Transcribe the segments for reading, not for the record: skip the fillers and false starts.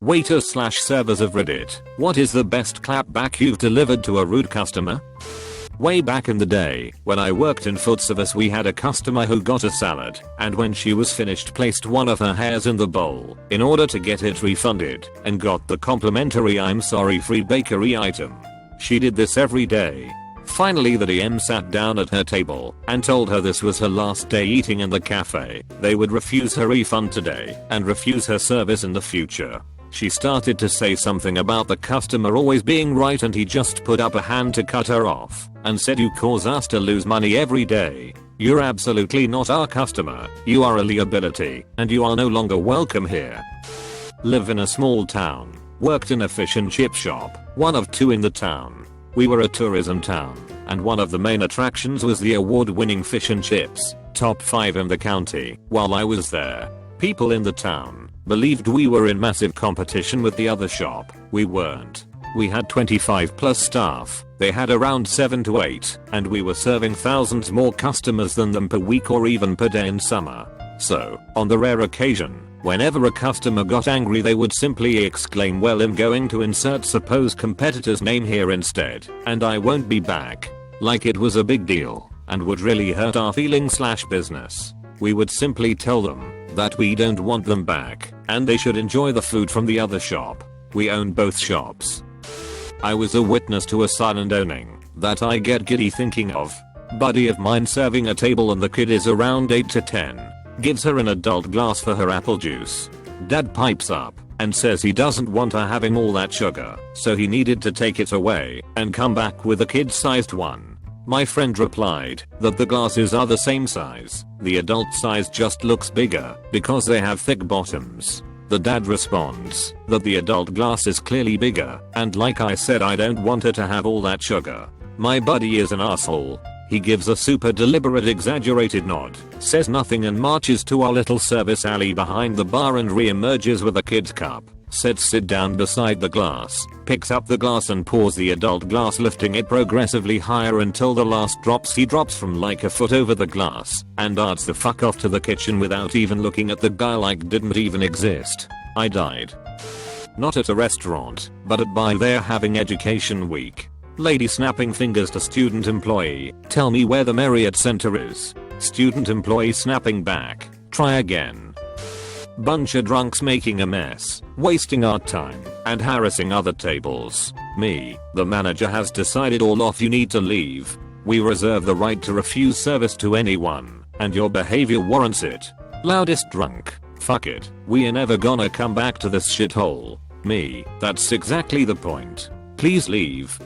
Waiters slash servers of Reddit, what is the best clapback you've delivered to a rude customer? Way back in the day, when I worked in food service, we had a customer who got a salad, and when she was finished placed one of her hairs in the bowl in order to get it refunded, and got the complimentary "I'm sorry" free bakery item. She did this every day. Finally the DM sat down at her table and told her this was her last day eating in the cafe. They would refuse her refund today and refuse her service in the future. She started to say something about the customer always being right, and he just put up a hand to cut her off and said, "You cause us to lose money every day. You're absolutely not our customer. You are a liability and you are no longer welcome here." Live in a small town. Worked in a fish and chip shop, one of two in the town. We were a tourism town, and one of the main attractions was the award-winning fish and chips, top 5 in the county. While I was there, people in the town believed we were in massive competition with the other shop. We weren't. We had 25 plus staff, they had around 7 to 8, and we were serving thousands more customers than them per week or even per day in summer. So, on the rare occasion, whenever a customer got angry, they would simply exclaim, "Well, I'm going to insert supposed competitor's name here instead, and I won't be back." Like it was a big deal, and would really hurt our feelings / business. We would simply tell them that we don't want them back, and they should enjoy the food from the other shop. We own both shops. I was a witness to a silent owning that I get giddy thinking of. Buddy of mine serving a table, and the kid is around 8 to 10. Gives her an adult glass for her apple juice. Dad pipes up and says he doesn't want her having all that sugar, so he needed to take it away and come back with a kid-sized one. My friend replied that the glasses are the same size. The adult size just looks bigger because they have thick bottoms. The dad responds that the adult glass is clearly bigger, and like I said, I don't want her to have all that sugar. My buddy is an asshole. He gives a super deliberate exaggerated nod, says nothing, and marches to our little service alley behind the bar and re-emerges with a kid's cup. Said sit down beside the glass, picks up the glass and pours the adult glass, lifting it progressively higher until the last drops he drops from like a foot over the glass, and darts the fuck off to the kitchen without even looking at the guy like didn't even exist. I died. Not at a restaurant, but at by there having education week. Lady snapping fingers to student employee, "Tell me where the Marriott Center is." Student employee snapping back, "Try again." Bunch of drunks making a mess, wasting our time, and harassing other tables. Me, the manager has decided all of you need to leave. We reserve the right to refuse service to anyone, and your behavior warrants it. Loudest drunk, "Fuck it, we are never gonna come back to this shithole." Me, that's exactly the point. Please leave.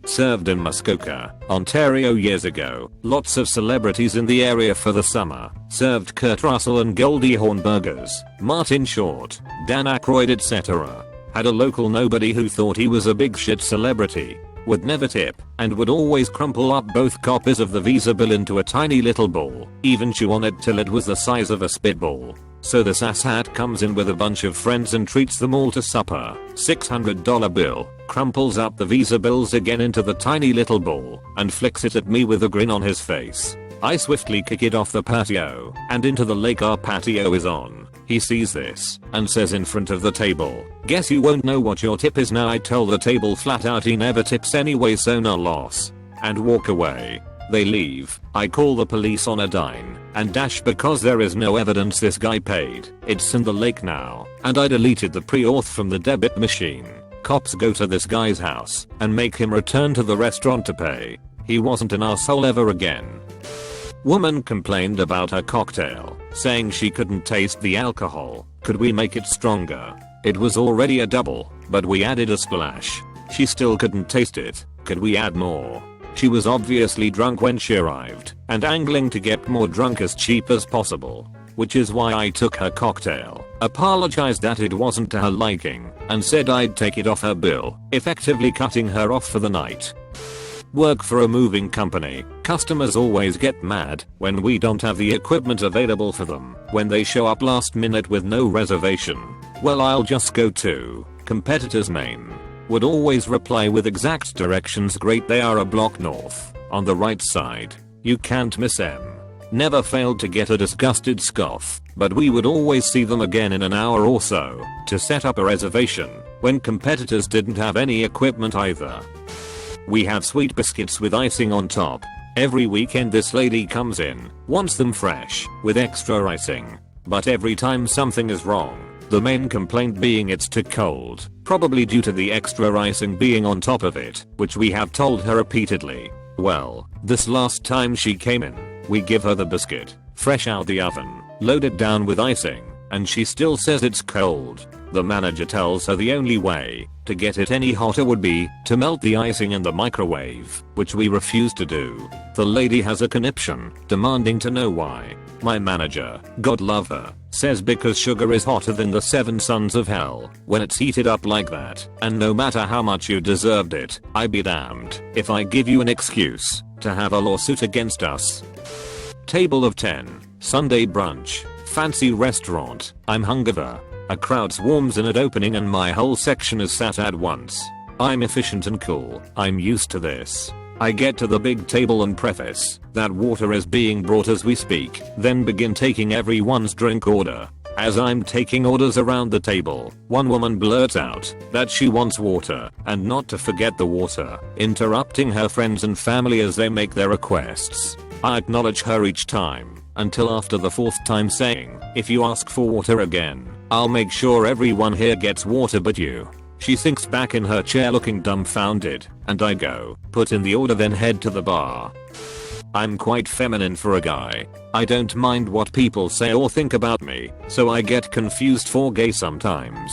Served in Muskoka, Ontario years ago. Lots of celebrities in the area for the summer. Served Kurt Russell and Goldie Hawn burgers, Martin Short, Dan Aykroyd, etc. Had a local nobody who thought he was a big shit celebrity. Would never tip, and would always crumple up both copies of the Visa bill into a tiny little ball, even chew on it till it was the size of a spitball. So this asshat comes in with a bunch of friends and treats them all to supper. $600 bill, crumples up the Visa bills again into the tiny little ball, and flicks it at me with a grin on his face. I swiftly kick it off the patio, and into the lake our patio is on. He sees this, and says in front of the table, "Guess you won't know what your tip is now." I tell the table flat out he never tips anyway, so no loss. And walk away. They leave. I call the police on a dime, and dash because there is no evidence this guy paid. It's in the lake now, and I deleted the pre-auth from the debit machine. Cops go to this guy's house, and make him return to the restaurant to pay. He wasn't an asshole ever again. Woman complained about her cocktail, saying she couldn't taste the alcohol. Could we make it stronger? It was already a double, but we added a splash. She still couldn't taste it. Could we add more? She was obviously drunk when she arrived, and angling to get more drunk as cheap as possible. Which is why I took her cocktail, apologized that it wasn't to her liking, and said I'd take it off her bill, effectively cutting her off for the night. Work for a moving company. Customers always get mad when we don't have the equipment available for them, when they show up last minute with no reservation. Well, I'll just go to competitor's name. Would always reply with exact directions. Great, they are a block north, on the right side. You can't miss them. Never failed to get a disgusted scoff but we would always see them again in an hour or so to set up a reservation when competitors didn't have any equipment either. We have sweet biscuits with icing on top. Every weekend this lady comes in, wants them fresh, with extra icing. But every time something is wrong, the main complaint being it's too cold, probably due to the extra icing being on top of it, which we have told her repeatedly. Well, this last time she came in, we give her the biscuit, fresh out the oven, loaded down with icing, and she still says it's cold. The manager tells her the only way to get it any hotter would be to melt the icing in the microwave, which we refuse to do. The lady has a conniption, demanding to know why. My manager, God love her, says because sugar is hotter than the 7 sons of hell when it's heated up like that, and no matter how much you deserved it, I be damned if I give you an excuse to have a lawsuit against us. Table of 10, Sunday brunch, fancy restaurant, I'm hungover. A crowd swarms in at opening and my whole section is sat at once. I'm efficient and cool, I'm used to this. I get to the big table and preface that water is being brought as we speak, then begin taking everyone's drink order. As I'm taking orders around the table, one woman blurts out that she wants water and not to forget the water, interrupting her friends and family as they make their requests. I acknowledge her each time, until after the 4th time saying, if you ask for water again, I'll make sure everyone here gets water but you. She sinks back in her chair looking dumbfounded, and I go, put in the order then head to the bar. I'm quite feminine for a guy. I don't mind what people say or think about me, so I get confused for gay sometimes.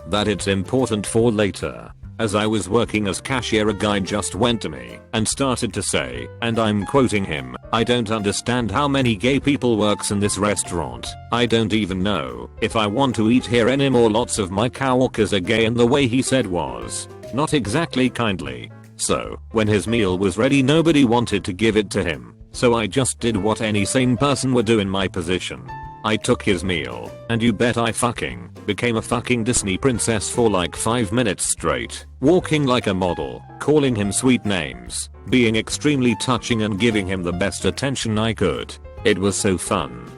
That it's important for later. As I was working as cashier, a guy just went to me and started to say, and I'm quoting him, I don't understand how many gay people works in this restaurant. I don't even know if I want to eat here anymore. Lots of my coworkers are gay, and the way he said was not exactly kindly. So, when his meal was ready, nobody wanted to give it to him. So I just did what any sane person would do in my position. I took his meal, and you bet I fucking became a fucking Disney princess for like 5 minutes straight, walking like a model, calling him sweet names, being extremely touching and giving him the best attention I could. It was so fun.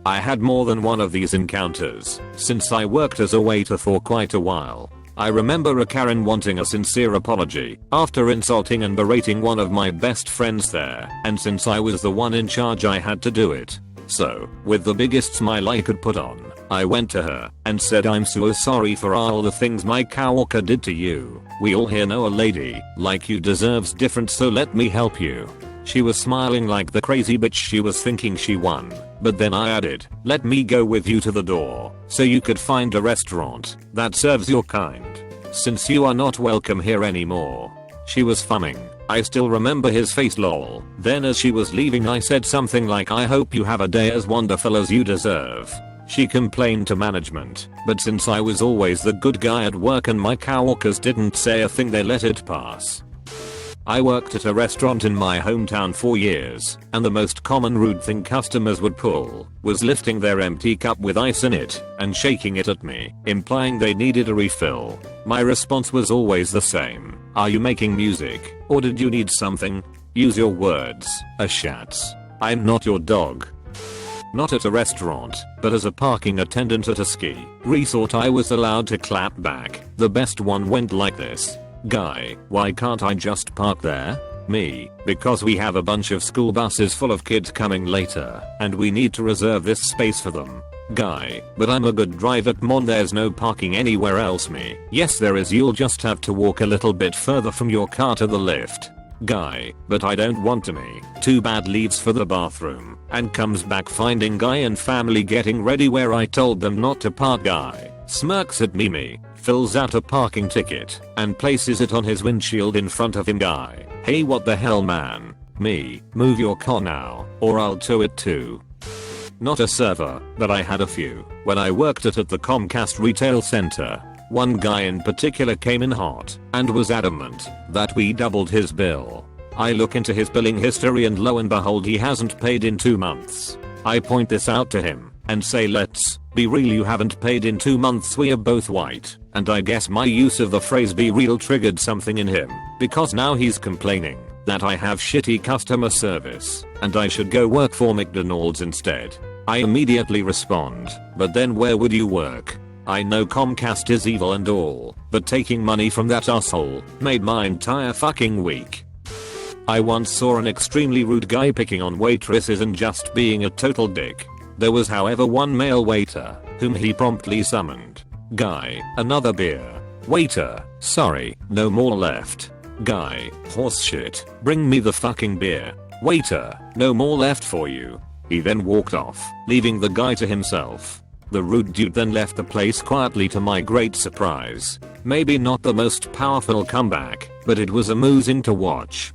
I had more than one of these encounters, since I worked as a waiter for quite a while. I remember a Karen wanting a sincere apology after insulting and berating one of my best friends there, and since I was the one in charge I had to do it. So, with the biggest smile I could put on, I went to her and said, I'm so sorry for all the things my coworker did to you. We all here know a lady like you deserves different, so let me help you. She was smiling like the crazy bitch she was thinking she won, but then I added, let me go with you to the door so you could find a restaurant that serves your kind, since you are not welcome here anymore. She was fumming. I still remember his face, lol. Then as she was leaving I said something like, I hope you have a day as wonderful as you deserve. She complained to management, but since I was always the good guy at work and my coworkers didn't say a thing, they let it pass. I worked at a restaurant in my hometown for years, and the most common rude thing customers would pull was lifting their empty cup with ice in it and shaking it at me, implying they needed a refill. My response was always the same. Are you making music, or did you need something? Use your words, shats. I'm not your dog. Not at a restaurant, but as a parking attendant at a ski resort I was allowed to clap back. The best one went like this. Guy, why can't I just park there? Me, because we have a bunch of school buses full of kids coming later, and we need to reserve this space for them. Guy, but I'm a good driver, come on, there's no parking anywhere else. Me, yes there is, you'll just have to walk a little bit further from your car to the lift. Guy, but I don't want to. Me, too bad, leaves for the bathroom, and comes back finding Guy and family getting ready where I told them not to park. Guy, smirks at me, fills out a parking ticket, and places it on his windshield in front of him. Guy, hey what the hell man? Me, move your car now, or I'll tow it too. Not a server, but I had a few. When I worked at the Comcast retail center, one guy in particular came in hot, and was adamant that we doubled his bill. I look into his billing history and lo and behold he hasn't paid in 2 months. I point this out to him, and say, let's be real, you haven't paid in 2 months, we are both white. And I guess my use of the phrase be real triggered something in him, because now he's complaining that I have shitty customer service, and I should go work for McDonald's instead. I immediately respond, but then where would you work? I know Comcast is evil and all, but taking money from that asshole made my entire fucking week. I once saw an extremely rude guy picking on waitresses and just being a total dick. There was however one male waiter, whom he promptly summoned. Guy, another beer. Waiter, sorry, no more left. Guy, horseshit, bring me the fucking beer. Waiter, no more left for you. He then walked off, leaving the guy to himself. The rude dude then left the place quietly to my great surprise. Maybe not the most powerful comeback, but it was amusing to watch.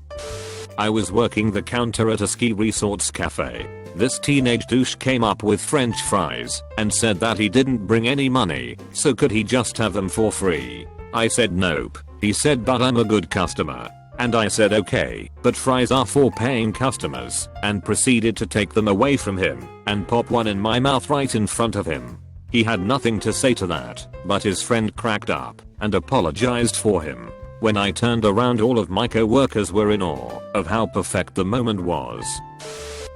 I was working the counter at a ski resort's cafe. This teenage douche came up with french fries and said that he didn't bring any money, so could he just have them for free. I said nope. He said but I'm a good customer. And I said okay, but fries are for paying customers, and proceeded to take them away from him and pop one in my mouth right in front of him. He had nothing to say to that, but his friend cracked up and apologized for him. When I turned around, all of my co-workers were in awe of how perfect the moment was.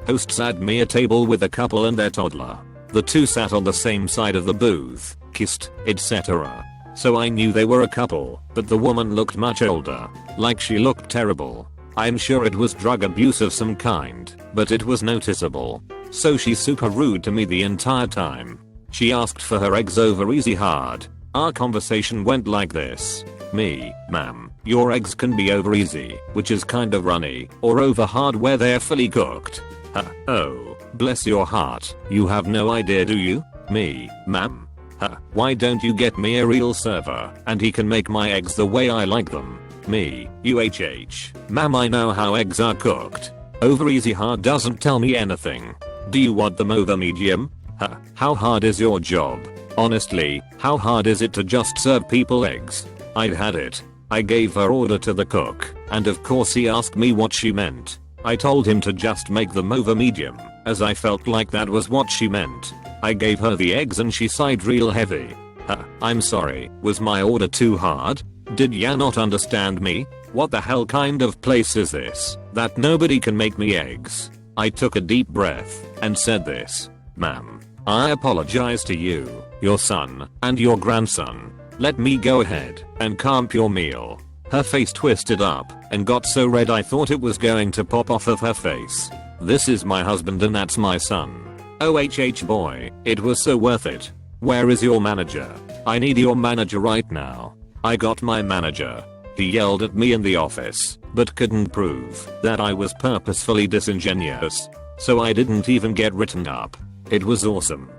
Hosts had me a table with a couple and their toddler. The two sat on the same side of the booth, kissed, etc. So I knew they were a couple, but the woman looked much older, like she looked terrible. I'm sure it was drug abuse of some kind, but it was noticeable. So she's super rude to me the entire time. She asked for her eggs over easy hard. Our conversation went like this. Me, ma'am, your eggs can be over easy, which is kind of runny, or over hard where they're fully cooked. Oh, bless your heart, you have no idea do you? Me, ma'am. Why don't you get me a real server, and he can make my eggs the way I like them? Me, ma'am, I know how eggs are cooked. Over easy hard doesn't tell me anything. Do you want them over medium? How hard is your job? Honestly, how hard is it to just serve people eggs? I'd had it. I gave her order to the cook, and of course he asked me what she meant. I told him to just make them over medium, as I felt like that was what she meant. I gave her the eggs and she sighed real heavy. I'm sorry, was my order too hard? Did ya not understand me? What the hell kind of place is this, that nobody can make me eggs? I took a deep breath and said this. Ma'am, I apologize to you, your son, and your grandson. Let me go ahead and comp your meal. Her face twisted up and got so red I thought it was going to pop off of her face. This is my husband and that's my son. OHH boy, it was so worth it. Where is your manager? I need your manager right now. I got my manager. He yelled at me in the office, but couldn't prove that I was purposefully disingenuous. So I didn't even get written up. It was awesome.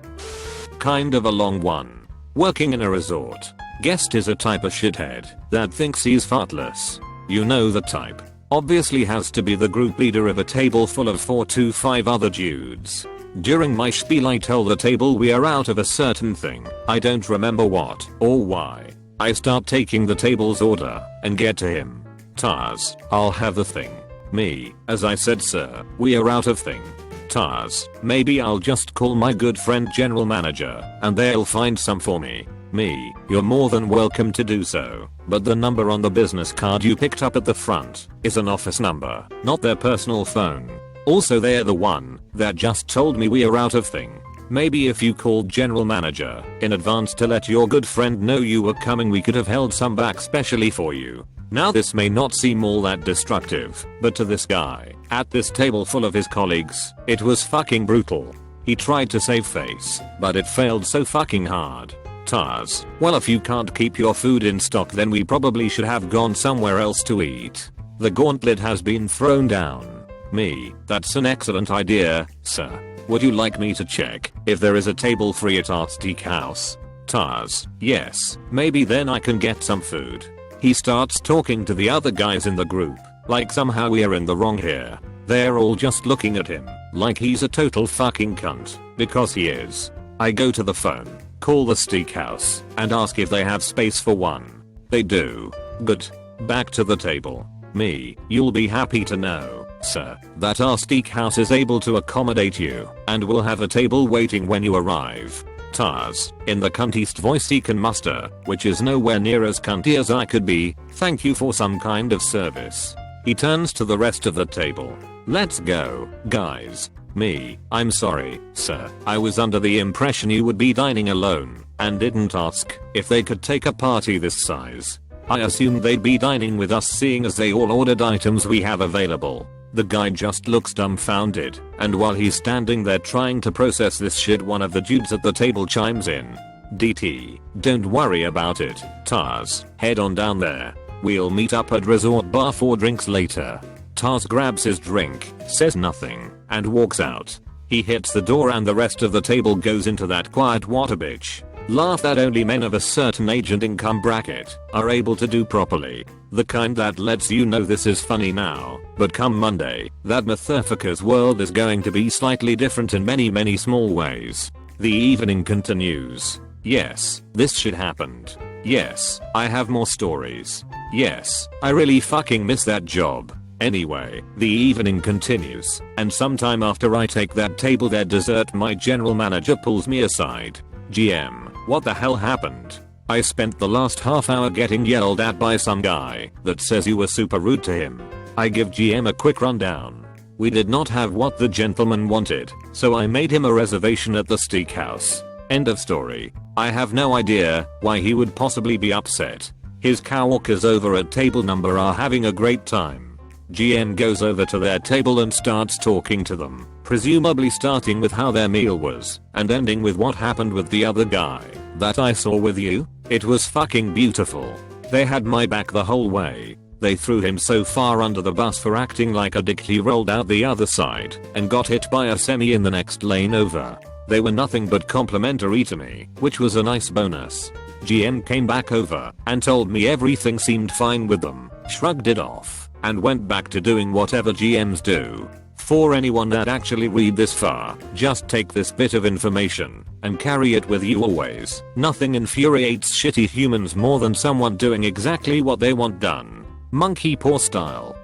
Kind of a long one. Working in a resort. Guest is a type of shithead that thinks he's fartless. You know the type. Obviously has to be the group leader of a table full of 4 to 5 other dudes. During my spiel I tell the table we are out of a certain thing. I don't remember what or why. I start taking the table's order and get to him. Tars, I'll have the thing. Me, as I said sir, we are out of thing. Tars, maybe I'll just call my good friend general manager and they'll find some for me. Me, you're more than welcome to do so, but the number on the business card you picked up at the front is an office number, not their personal phone. Also they're the one that just told me we are out of thing. Maybe if you called general manager in advance to let your good friend know you were coming we could have held some back specially for you. Now this may not seem all that destructive, but to this guy, at this table full of his colleagues, it was fucking brutal. He tried to save face, but it failed so fucking hard. Tars, well if you can't keep your food in stock then we probably should have gone somewhere else to eat. The gauntlet has been thrown down. Me, that's an excellent idea, sir. Would you like me to check if there is a table free at our steakhouse? Tars, yes, maybe then I can get some food. He starts talking to the other guys in the group, like somehow we are in the wrong here. They're all just looking at him, like he's a total fucking cunt, because he is. I go to the phone, call the steakhouse, and ask if they have space for one. They do. Good. Back to the table. Me, you'll be happy to know, sir, that our steakhouse is able to accommodate you, and will have a table waiting when you arrive. Tars, in the cuntiest voice he can muster, which is nowhere near as cunty as I could be, thank you for some kind of service. He turns to the rest of the table. Let's go, guys. Me, I'm sorry, sir. I was under the impression you would be dining alone and didn't ask if they could take a party this size. I assumed they'd be dining with us seeing as they all ordered items we have available. The guy just looks dumbfounded, and while he's standing there trying to process this shit, one of the dudes at the table chimes in. DT, don't worry about it, Taz. Head on down there. We'll meet up at resort bar for drinks later. Taz grabs his drink, says nothing, and walks out. He hits the door and the rest of the table goes into that quiet water bitch laugh that only men of a certain age and income bracket are able to do properly. The kind that lets you know this is funny now, but come Monday, that motherfucker's world is going to be slightly different in many small ways. The evening continues. Yes, this shit happened. Yes, I have more stories. Yes, I really fucking miss that job. Anyway, the evening continues, and sometime after I take that table their dessert, my general manager pulls me aside. GM, what the hell happened? I spent the last half hour getting yelled at by some guy that says you were super rude to him. I give GM a quick rundown. We did not have what the gentleman wanted, so I made him a reservation at the steakhouse. End of story. I have no idea why he would possibly be upset. His coworkers over at table number are having a great time. GM goes over to their table and starts talking to them, presumably starting with how their meal was, and ending with what happened with the other guy that I saw with you. It was fucking beautiful. They had my back the whole way. They threw him so far under the bus for acting like a dick he rolled out the other side and got hit by a semi in the next lane over. They were nothing but complimentary to me, which was a nice bonus. GM came back over and told me everything seemed fine with them, shrugged it off, and went back to doing whatever GMs do. For anyone that actually read this far, just take this bit of information and carry it with you always. Nothing infuriates shitty humans more than someone doing exactly what they want done. Monkey paw style.